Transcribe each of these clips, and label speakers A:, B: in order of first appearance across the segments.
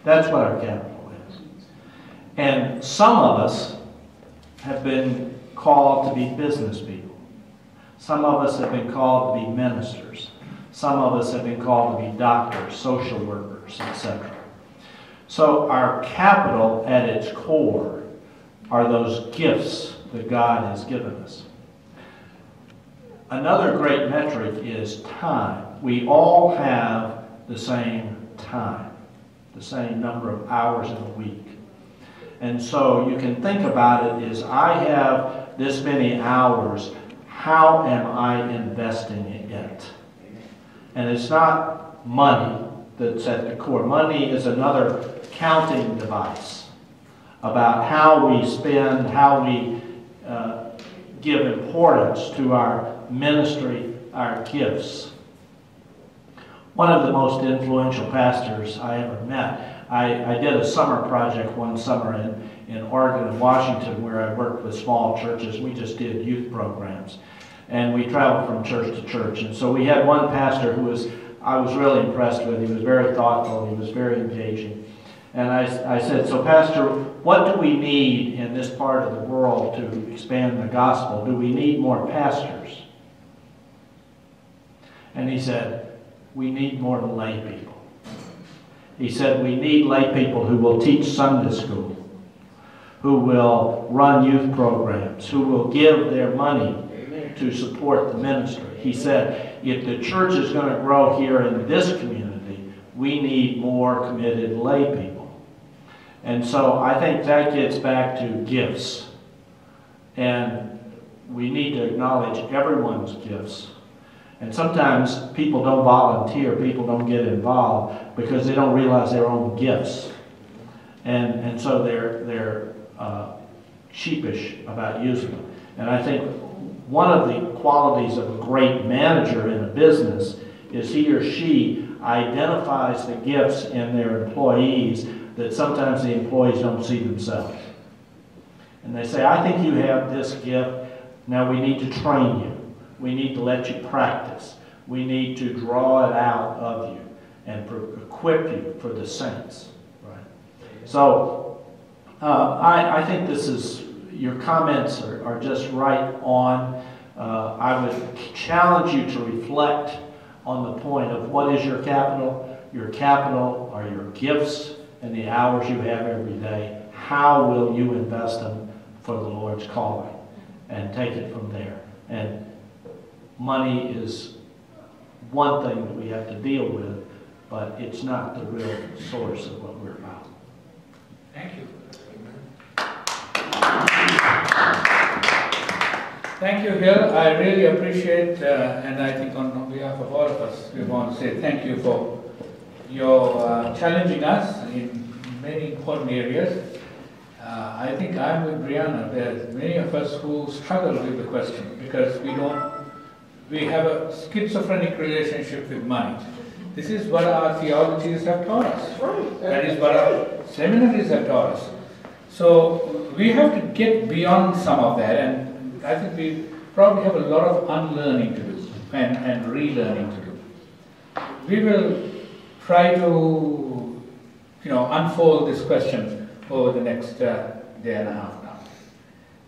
A: That's what our capital is. And some of us have been called to be business people. Some of us have been called to be ministers. Some of us have been called to be doctors, social workers, etc. So our capital at its core are those gifts that God has given us. Another great metric is time. We all have the same time, the same number of hours in a week. And so you can think about it as I have this many hours, how am I investing it? And it's not money that's at the core. Money is another counting device about how we spend, how we give importance to our ministry, our gifts. One of the most influential pastors I ever met, I did a summer project one summer in Oregon and Washington where I worked with small churches. We just did youth programs. And we traveled from church to church. And so we had one pastor who I was really impressed with. He was very thoughtful. He was very engaging. And I said, so Pastor, what do we need in this part of the world to expand the gospel? Do we need more pastors? And he said, we need more lay people. He said, we need lay people who will teach Sunday school, who will run youth programs, who will give their money to support the ministry. He said, if the church is going to grow here in this community, we need more committed lay people. And so I think that gets back to gifts. And we need to acknowledge everyone's gifts. And sometimes people don't volunteer, people don't get involved because they don't realize their own gifts. And so they're sheepish about using them. And I think one of the qualities of a great manager in a business is he or she identifies the gifts in their employees that sometimes the employees don't see themselves. And they say, I think you have this gift, now we need to train you. We need to let you practice. We need to draw it out of you and equip you for the saints. Right? So I think this is, your comments are just right on. I would challenge you to reflect on the point of what is your capital. Your capital are your gifts and the hours you have every day. How will you invest them for the Lord's calling? And take it from there. And money is one thing that we have to deal with, but it's not the real source of what we're about.
B: Thank you. Thank you, Hill. I really appreciate, and I think on behalf of all of us, we want to say thank you for your challenging us in many important areas. I think I'm with Brianna. There's many of us who struggle with the question because we have a schizophrenic relationship with money. This is what our theologies have taught us. That is what our seminaries have taught us. So we have to get beyond some of that, and I think we probably have a lot of unlearning to do and relearning to do. We will try to, unfold this question over the next day and a half now.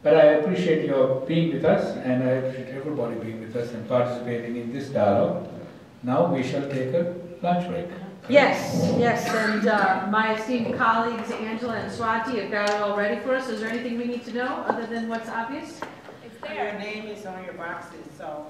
B: But I appreciate your being with us, and I appreciate everybody being with us and participating in this dialogue. Now we shall take a lunch break.
C: Yes, and my esteemed colleagues Angela and Swati have got it all ready for us. Is there anything we need to know other than what's obvious?
D: It's there. Your name is on your boxes, so